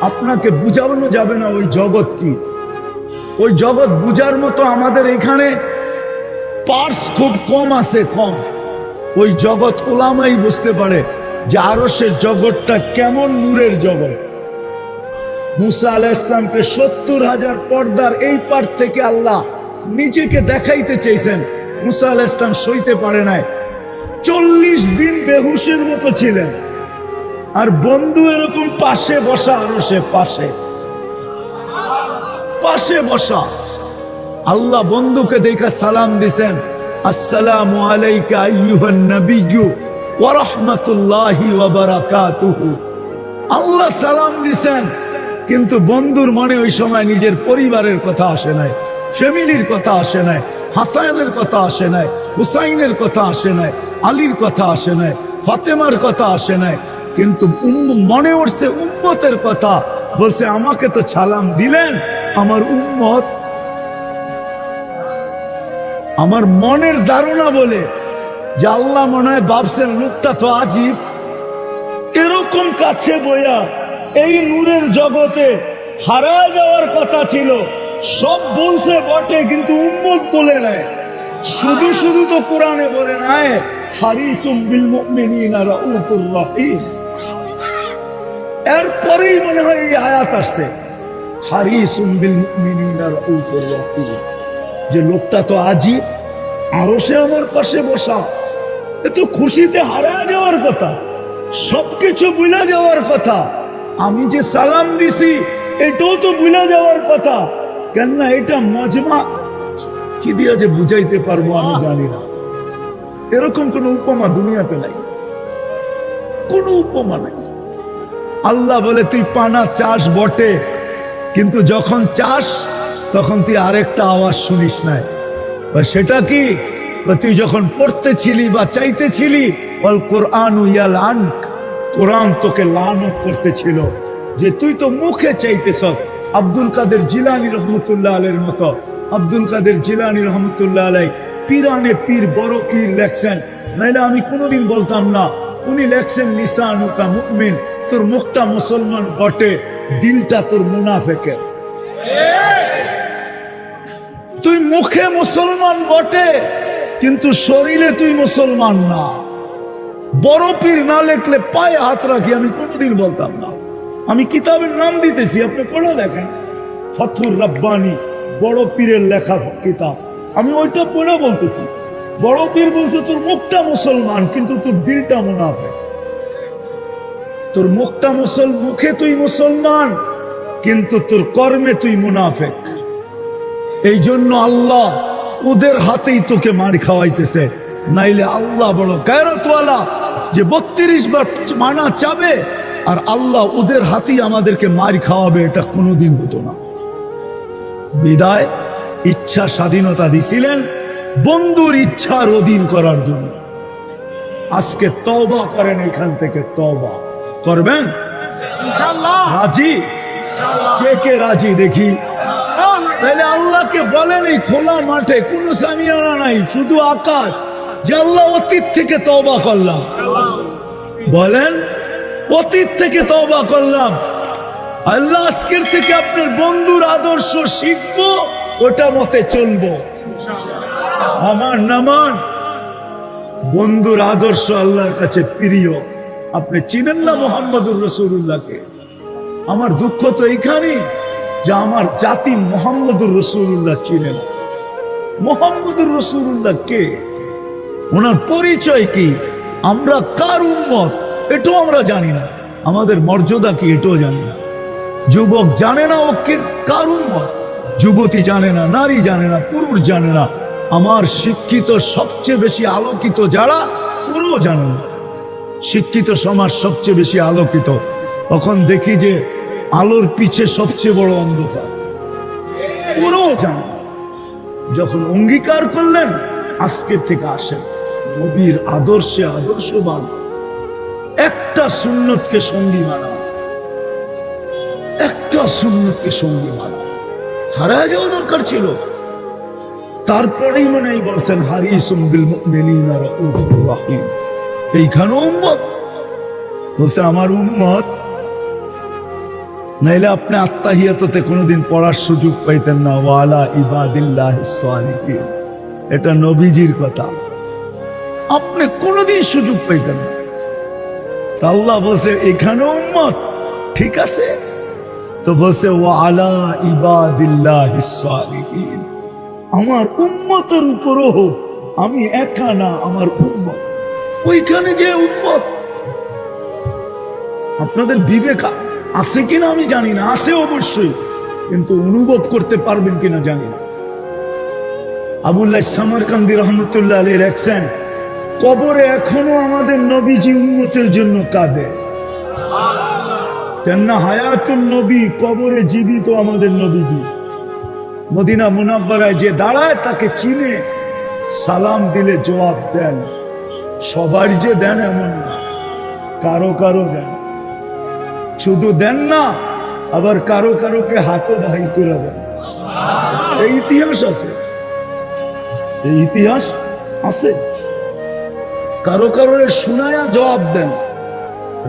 আপনাকে বুঝানো যাবে না ওই জগৎ কি। ওই জগৎ বুঝার মতো আমাদের এখানে পার্টস খুব কম আছে, কম। ওই জগৎ ওলামাই বুঝতে পারে যে আরশের জগৎটা কেমন নূরের জগৎ। মুসা আলাইহিস সালামকে 70,000 পর্দার এই পার থেকে আল্লাহ নিজেকে দেখাইতে চেয়েছেন। মুসা আলাইহিস সালাম সইতে পারে নাই, 40 দিন বেহুশের মতো ছিলেন। আর বন্ধু এরকম পাশে বসা, আরশে পাশে পাশে বসা। আল্লাহ বন্ধুকে দেখা সালাম দিছেন, আসসালামু আলাইকা আইয়ুহান নাবিয়্যু ওয়া রাহমাতুল্লাহি ওয়া বারাকাতুহু। আল্লাহ সালাম দিছেন, কিন্তু বন্ধুর মনে ওই সময় নিজের পরিবারের কথা আসে নাই, ফ্যামিলির কথা আসে নাই, হাসানের কথা আসে নাই, হুসাইনের কথা আসে নাই, আলীর কথা আসে নাই, ফাতেমার কথা আসে নাই, কিন্তু মনে উঠছে উম্মতের কথা। বলছে আমাকে তো সালাম দিলেন, আমার উম্মত। আমার মনের ধারণা বলে যে আল্লাহ মনে হয় ভাবছেন লোকটা তো আজীব, এরকম কাছে বইয়া এই নূরের জগতে হারায় যাওয়ার কথা ছিল। সব বলছে বটে, কিন্তু উম্মত বলে নাই। শুধু শুধু তো কোরআনে বলে নাই হারিসুম বিল মুমিনিনা রাউফুর রহিম। এরপরেই মনে হয় এই আয়াত আসছে, হারিসুম বিল মুমিনিনা রাউফুর রহিম। যে লোকটা তো আজীব, আরশে আমার পাশে বসা, এ তো খুশিতে হারায় যাওয়ার কথা, সবকিছু ভুলে যাওয়ার কথা। আমি যে সালাম দিছি এটাও তো ভুলে যাওয়ার কথা। কেননা এটা মজমা, কি দিয়া যে বুঝাইতে পারবো আমি জানি না। এরকম কোন উপমা দুনিয়াতে নাই, কোন উপমা নাই। আল্লাহ বলে তুই পানা চাষ বটে, কিন্তু যখন চাষ তখন তুই আরেকটা আওয়াজ শুনিস নাই। সেটা কি? তুই যখন পড়তেছিলি বা চাইতেছিলি, অল কোরআনু ইয়ালানক, কোরআন তোকে লানত করতেছিল যে তুই তো মুখে চাইতেছ। আব্দুল কাদের জিলানী রহমতুল্লাহ আলাইহির মতো, আব্দুল কাদের জিলানী রহমতুল্লাহ আলাইহি পীরানে পীর বড় পীর লেখছেন, নাইলে আমি কোনোদিন বলতাম না। উনি লেখছেন লিসানুকা মুমিন, তোর মুখটা মুসলমান বটে, দিলটা তোর মুনাফিকের। তুই মুখে মুসলমান বটে, কিন্তু শরীরে তুই মুসলমান না। বড় পীর না লেখলে পায়ে হাত রাখি, আমি কোনোদিন বলতাম না। আমি কিতাবের নাম দিতেছি, আপনি পড়ে দেখেন, ফথুর রব্বানি বড় পীরের লেখা কিতাব। আমি ওইটা পড়ে বলতেছি, বড় পীর বলছে তোর মুখটা মুসলমান, কিন্তু তোর দিলটা মুনাফিক। তোর মুখটা মুখে তুই মুসলমান, কিন্তু তোর কর্মে তুই মুনাফিক। এই জন্য আল্লাহ ওদের হাতেই তোকে মার খাওয়াইতেছে। নাইলে আল্লাহ বড় গায়রতওয়ালা, যে 32 বার মানা চাবে আর আল্লাহ ওদের হাতেই আমাদেরকে মার খাওয়াবে, এটা কোনোদিন হতো না। বিদায় ইচ্ছা স্বাধীনতা দিছিলেন বন্ধুর ইচ্ছার অধীন করার জন্য। আজকে তওবা করেন, এখান থেকে তওবা করবেন ইনশাআল্লাহ। রাজি? কে কে রাজি দেখি? তাহলে আল্লাহকে বলেন এই খোলা মাঠে কোনো সামিয়ানা নাই, শুধু আকাশ, যে আল্লাহ অতীত থেকে তওবা করলাম। বলেন অতীত থেকে তওবা করলাম, আল্লাহ আজকের থেকে আপনার বন্ধুর আদর্শ শিখবো, ওটা মতে চলবো। আমার নামান বন্ধুর আদর্শ আল্লাহর কাছে প্রিয়। আপনি চিনেন না মুহাম্মদুর রাসূলুল্লাহকে? আমার দুঃখ তো এইখানে যে আমার জাতি মুহাম্মদুর রাসূলুল্লাহ চিনেন। মুহাম্মদুর রাসূলুল্লাহ কে? ওনার পরিচয় কি? আমরা কার উম্মত এটাও আমরা জানি না। আমাদের মর্যাদা কি এটাও জানি না। যুবক জানে না ও কে, কার উম্মত। যুবতী জানে না, নারী জানে না, পুরুষ জানে না। আমার শিক্ষিত সবচেয়ে বেশি আলোকিত যারা, পুরো জানে না। শিক্ষিত সমাজ সবচেয়ে বেশি আলোকিত। তখন দেখি যে আলোর পিছে সবচেয়ে বড় অন্ধকার, পুরো জানে। যখন অঙ্গীকার করলেন আজকের থেকে আসেন নবীর আদর্শে আদর্শবান, একটা সুন্নতকে সঙ্গী মানা, একটা সুন্নতকে সঙ্গী মানা। হারায় যাওয়া দরকার ছিল। তারপরেই মনে বলছেন হারিসুম বিল মুমিনিনা রাউফুর রহিম। এইখানে উম্মত বলছে আমার উম্মত, নাইলে আপনি আত্মাহিয়াতে কোনোদিন পড়ার সুযোগ পাইতেন না। ওয়ালা ইবাদিল্লাহিস সালিহিন, এটা নবীজির কথা, আপনি কোনোদিন সুযোগ পাইতেন না। তা আল্লাহ বলছে এখানে উম্মত ঠিক আছে, তো বলছে ওয়ালা ইবাদিল্লাহিস সালিহিন, আমার উম্মতের উপরও হোক, আমি একা না, আমার উম্মত। ওইখানে যে উম্মত, আপনাদের বিবেক আছে কিনা আমি জানি না, আছে অবশ্যই, কিন্তু অনুভব করতে পারবেন কিনা জানি না। আবুল্লাহ সামারকান্দি রহমতুল্লাহ আলাইহি লেখছেন, কবরে এখনো আমাদের নবীজি উম্মতের জন্য কাঁদে। কেননা হায়াতুন নবী, কবরে জীবিত আমাদের নবীজি। মদিনা মুনাব্বারায় যে দাঁড়ায় তাকে চিনে, সালাম দিলে জবাব দেন। সবার যে দেন এমন না, কারো কারো দেন, শুধু দেন না, আবার কারো কারোকে হাতও বাহির করে দেন। এই ইতিহাস আছে, এই ইতিহাস আছে। কারো কারোর শুনায়া জবাব দেন।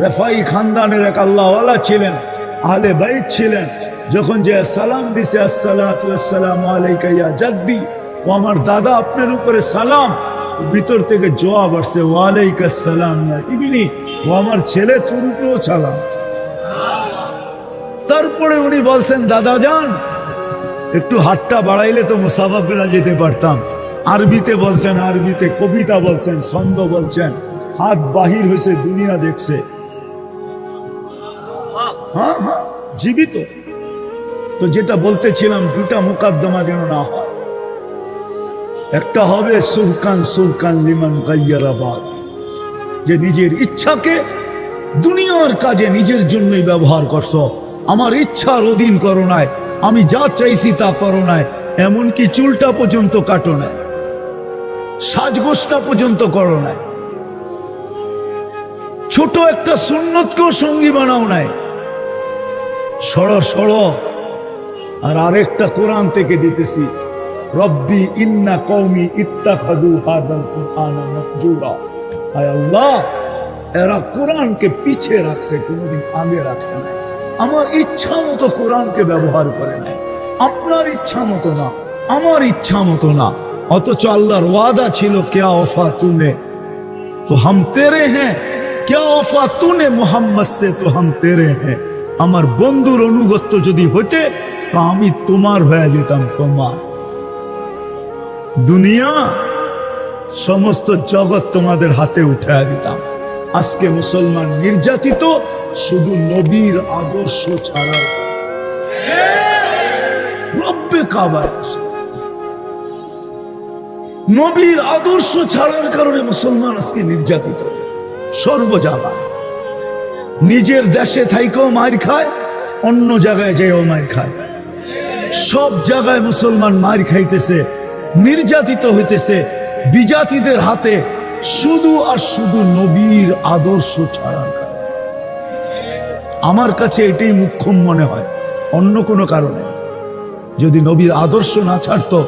রেফাই খানদানের এক আল্লাহওয়ালা ছিলেন, আহলে বাইত ছিলেন, যখন যে সালাম দিছে আসসালাতু ওয়াসসালামু আলাইকা ইয়া জাদ্দি, ও আমার দাদা আপনার উপরে সালাম, ভিতর থেকে জবাব আসছে ওয়া আলাইকাস সালাম ইয়া ইবনি, ও আমার ছেলে তোর উপরেও সালাম। তারপরে উনি বলছেন দাদা যান একটু হাতটা বাড়াইলে তো মুসাফা ফেরা যেতে পারতাম। আরবিতে বলছেন, আরবিতে কবিতা বলছেন, ছন্দ বলছেন, হাত বাহির হয়েছে, দুনিয়া দেখছে। হ্যাঁ হ্যাঁ জীবিত। তো যেটা বলতেছিলাম, দুটা মুকাদ্দমা যেন না হয়। একটা হবে সুরকান সুরকান লিমান গায়্যারাবাদ, যে নিজের ইচ্ছাকে দুনিয়ার কাজে নিজের জন্যই ব্যবহার করছো, আমার ইচ্ছার অধীন করো নাই, আমি যা চাইছি তা করো নাই, এমনকি চুলটা পর্যন্ত কাটো নাই, সাজগোজটা পর্যন্ত করো নাই, ছোট একটা সুন্নতকেও সঙ্গী বানাও নাই, সড়ো সড়ো। আর আরেকটা কোরআন থেকে দিতেছি, রব্বি ইন্না কওমি ইত্তাখাযু হাযাল কুরআনা মাহজুরা। আয় আল্লাহ, এরা কোরআনকে পিছিয়ে রাখছে, কোনোদিন আগে রাখে না। আমার ইচ্ছা মতো কোরআনকে ব্যবহার করে নেয়, আপনার ইচ্ছা মতো না, আমার ইচ্ছা মতো না। অথচ আল্লাহর ওয়াদা ছিল, ক্যা ওফা তুনে তো হাম তেরে হ্যাঁ, ক্যা ওফা তুনে মোহাম্মদ সে তো হাম তেরে হ্যাঁ। আমার বন্ধুর অনুগত্য যদি হইতে তো আমি তোমার হয়ে যেতাম, তোমার। দুনিয়া সমস্ত জগৎ তোমাদের হাতে উঠায় দিতাম। আজকে মুসলমান নির্যাতিত শুধু নবীর আদর্শ ছাড়া। রব্বে কাবা, নবীর আদর্শ ছাড়ার কারণে মুসলমান আজকে নির্যাতিত সর্ব জায়গায়। নিজের দেশে থাইকেও মার খায়, অন্য জায়গায় যেও মার খায়, সব জায়গায় মুসলমান মার খাইতেছে, নির্যাতিত হইতেছে বিজাতিদের হাতে, শুধু আর শুধু নবীর আদর্শ ছাড়ার কারণে। আমার কাছে এটাই মুখ্যম মনে হয়, অন্য কোনো কারণে। যদি নবীর আদর্শ না ছাড়তো,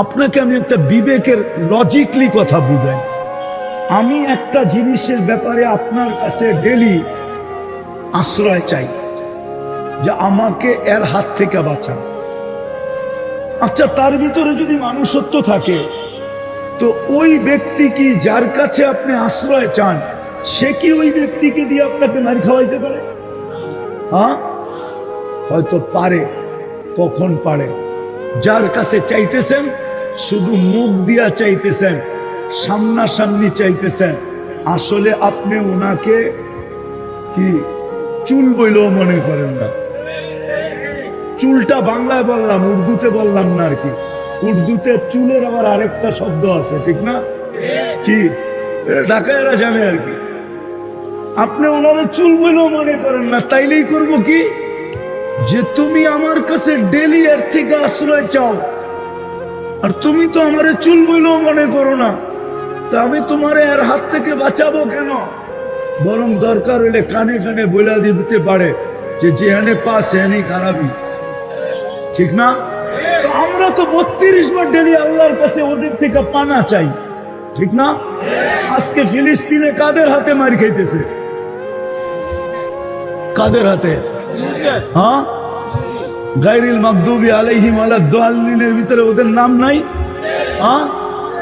আপনাকে আমি একটা বিবেকের লজিকলি কথা বুঝাই। আমি একটা জিনিসের ব্যাপারে আপনার কাছে ডেলি আশ্রয় চাই, যে আমাকে এর হাত থেকে বাঁচান। আচ্ছা, তার ভিতরে যদি মানুষত্ব থাকে, তো ওই ব্যক্তি কি, যার কাছে আপনি আশ্রয় চান, সে কি ওই ব্যক্তিকে দিয়ে আপনাকে মার খাওয়াইতে পারে? হ্যাঁ, হয়তো পারে, কখন পারে। যার কাছে চাইতেছেন, শুধু মুখ দিয়া চাইতেছেন, সামনাসামনি চাইতেছেন, আসলে আপনি ওনাকে কি চুল বইলেও মনে করেন না। চুলটা বাংলায় বললাম, উর্দুতে বললাম না আর কি। উর্দুতে চুলের আবার আরেকটা শব্দ আছে, ঠিক না? কি ঢাকায়রা জানে আর কি। আপনি ওনারে চুল বইলেও মনে করেন না, তাইলেই করব কি, যে তুমি আমার কাছে ডেলি এর থেকে আশ্রয় চাও, আর তুমি তো আমারে চুল বইলেও মনে করো না, তা আমি তোমারে এর হাত থেকে বাঁচাবো কেন? বরং দরকার হলে কানে কানে বইলা দিতে পারে যে যেখানে পা সেখানেই খারাপই, ঠিক না? তো আমরা তো 32 বার ডেলি আল্লাহর কাছে ওদের থেকে পানা চাই, ঠিক না? আজকে ফিলিস্তিনে কাদের হাতে মার খাইতেছে? কাদের হাতে? হ্যাঁ, গায়রিল মাগদুবি আলাইহিম ওয়ালাদ-দাল্লিনের ভিতরে ওদের নাম নাই? হ্যাঁ,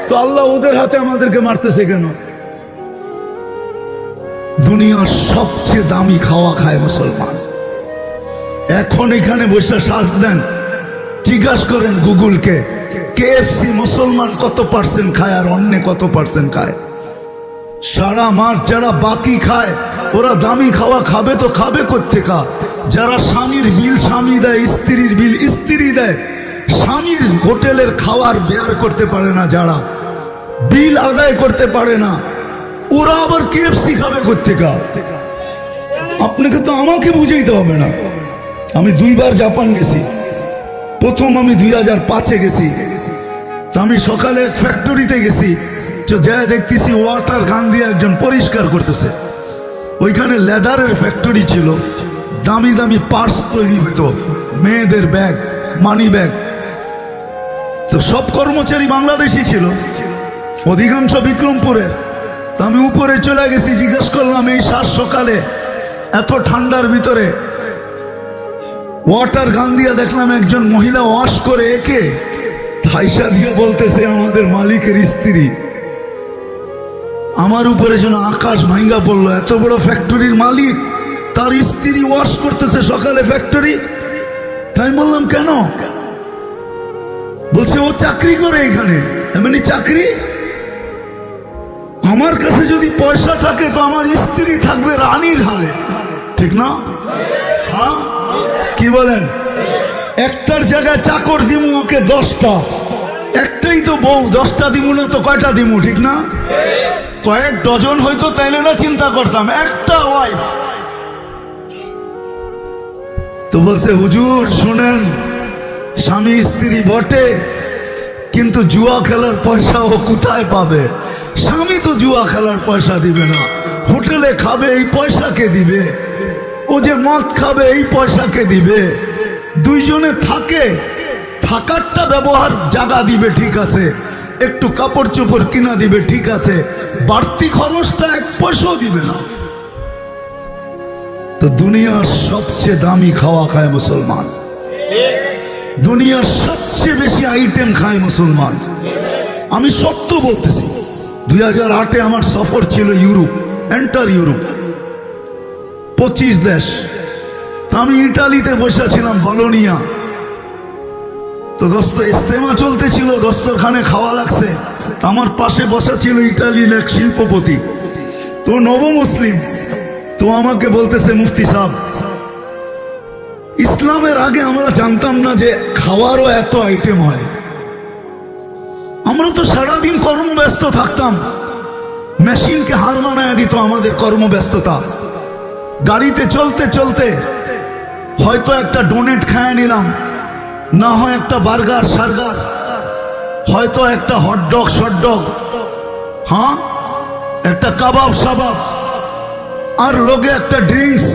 তো আল্লাহ ওদের হাতে আমাদেরকে মারতেছে কেন? দুনিয়ার সবচেয়ে দামি খাওয়া খায় মুসলমান। এখন এখানে বসে শ্বাস দেন, জিজ্ঞাসা করেন গুগলকে, কেএফসি মুসলমান কত পার্সেন্ট খায় আর অন্য কত পার্সেন্ট খায়? সারা মাস যারা বাকি খায় ওরা দামি খাওয়া খাবে তো খাবে কোত্থেকা? যারা স্বামীর বিল স্বামী দেয়, স্ত্রীর বিল স্ত্রী দেয়, স্বামীর হোটেলের খাওয়ার বেয়ার করতে পারে না, যারা বিল আদায় করতে পারে না, ওরা আবার কেএফসি খাবে কোত্থেকা? আপনাকে তো আমাকে বুঝাইতে হবে না। আমি 2 বার জাপান গেছি। প্রথম আমি 2005-এ গেছি। আমি সকালে ফ্যাক্টরিতে গেছি, তো যা দেখতেছি ওয়াটার গান দিয়ে একজন পরিষ্কার করতেছে। ওইখানে লেদারের ফ্যাক্টরি ছিল, দামি দামি পার্স তৈরি হতো, মেয়েদের ব্যাগ, মানি ব্যাগ। তো সব কর্মচারী বাংলাদেশি ছিল, অধিকাংশ বিক্রমপুরের। তো আমি উপরে চলে গেছি, জিজ্ঞেস করলাম এই সাত সকালে এত ঠান্ডার ভিতরে ওয়াটার গান দিয়ে দেখলাম একজন মহিলা ওয়াশ করে, একে হাইসা দিয়ে বলতেছে আমাদের মালিকের স্ত্রী। আমার উপরে যেন আকাশ ভাঙ্গা পড়লো, এত বড় ফ্যাক্টরির মালিক, তার স্ত্রী ওয়াশ করতেছে সকালে ফ্যাক্টরি। তাই বললাম কেন? বলছে ও চাকরি করে এখানে। এমনি চাকরি? আমার কাছে যদি পয়সা থাকে তো আমার স্ত্রী থাকবে রানীর হালে, ঠিক না? হ্যাঁ, কি বলেন? একটার জায়গায় চাকর দিমু ওকে 10টা, একটাই তো বউ, 10টা দিমু না তো কয়টা দিমু, ঠিক না? কয়েক ডজন হয়তো, তাইলে না চিন্তা করতাম, একটা ওয়াইফ। তো বলছে হুজুর শুনেন, স্বামী স্ত্রী বটে, কিন্তু জুয়া খেলার পয়সা ও কোথায় পাবে? স্বামী তো জুয়া খেলার পয়সা দিবে না, হোটেলে খাবে এই পয়সাকে দিবে, ও যে মদ খাবে এই পয়সাকে দিবে। দুইজনে থাকে, থাকারটা ব্যবহার জায়গা দিবে, ঠিক আছে, একটু কাপড় চোপড় কিনা দিবে, ঠিক আছে, বাড়তি খরচটা 1 পয়সাও দিবে না। তো দুনিয়ার সবচেয়ে দামি খাওয়া খায় মুসলমান, দুনিয়ার সবচেয়ে বেশি আইটেম খায় মুসলমান। আমি সত্য বলতেছি, 2008-এ আমার সফর ছিল ইউরোপ, এন্টার ইউরোপ, 25 দেশ। তো আমি ইটালিতে বসেছিলাম, বলোনিয়া। তো দোস্ত ইস্তেমা চলতেছিল, দস্তরখানে খাওয়া লাগছে। আমার পাশে বসা ছিল ইটালির এক শিল্পপতি, তো নবমুসলিম। তো আমাকে বলতেছে মুফতি সাহেব, ইসলামের আগে আমরা জানতাম না যে খাওয়ারও এত আইটেম হয়। আমরা তো সারাদিন কর্মব্যস্ত থাকতাম, মেশিনকে হার মানায় দিত আমাদের কর্মব্যস্ততা। গাড়িতে চলতে চলতে হয়তো একটা ডোনেট খায় নিলাম, না হয় একটা বার্গার সার্গার, হয়তো একটা হটডগ শটডগ, হ্যাঁ একটা কাবাব সাবাব, আর লোকে একটা ড্রিঙ্কস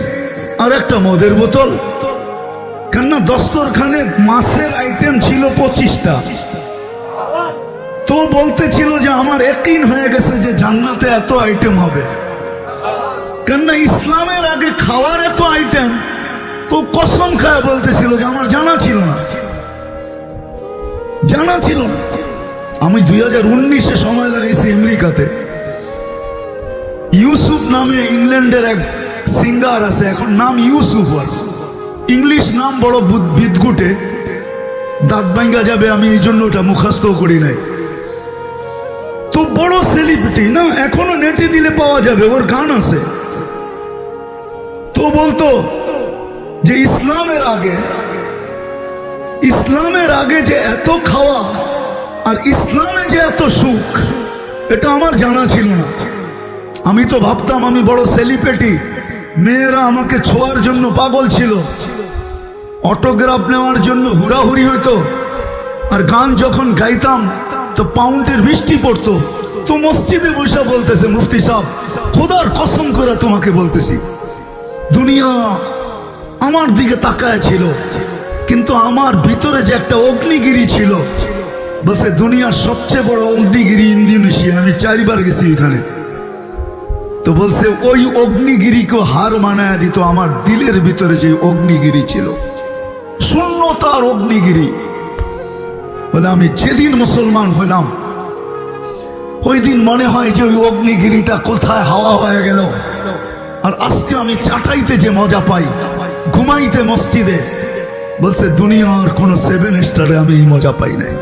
আর একটা মদের বোতল। কেননা দস্তরখানে মাছের আইটেম ছিল 25টা। তো বলতেছিল যে আমার ইয়াকিন হয়ে গেছে যে জান্নাতে এত আইটেম হবে, কেননা ইসলামের আগে খাওয়ার এত আইটেম। তো কসম খায় বলতেছিল যে আমার জানা ছিল না, জানা ছিল না। আমি 2019-এ সময় লাগাইছি আমেরিকাতে। ইউসুফ নামে ইংল্যান্ডের এক সিঙ্গার আছে, এখন নাম ইউসুফ, ইংলিশ নাম বড় বিদগুটে, দাঁত ভাঙ্গা যাবে, আমি এই জন্য ওটা মুখস্থ করি নাই। তো বড় সেলিব্রিটি না, এখনো নেটে দিলে পাওয়া যাবে, ওর গান আছে। তো বলতো যে ইসলামের আগে যে এত খাওয়া আর ইসলামে যে এত সুখ, এটা আমার জানা ছিল না। আমি তো ভাবতাম আমি বড় সেলিব্রিটি, মেয়েরা আমাকে ছোঁয়ার জন্য পাগল ছিল, অটোগ্রাফ নেওয়ার জন্য হুড়াহুড়ি হইতো, আর গান যখন গাইতাম তো পাউন্ডের বৃষ্টি পড়তো। তো মসজিদে বসে বলতেছে মুফতি সাহেব, খোদার কসম করে তোমাকে বলতেছি, দুনিয়া আমার দিকে তাকায় ছিল, কিন্তু আমার ভিতরে যে একটা অগ্নিগিরি ছিল, বলছে দুনিয়ার সবচেয়ে বড় অগ্নিগিরি ইন্দোনেশিয়া। আমি 4 বার গেছি এখানে। তো বলছে ওই অগ্নিগিরিকে হার মানায় দিত আমার দিলের ভিতরে যে অগ্নিগিরি ছিল, শূন্যতার অগ্নিগিরি। বলে আমি যেদিন মুসলমান হইলাম ওই দিন মনে হয় যে ওই অগ্নিগিরিটা কোথায় হাওয়া হয়ে গেল। আর আজকে আমি চাটাইতে যে মজা পাই, ঘুমাইতে মসজিদে, বলছে দুনিয়ার কোন 7 স্টারে আমি এই মজা পাই নাই।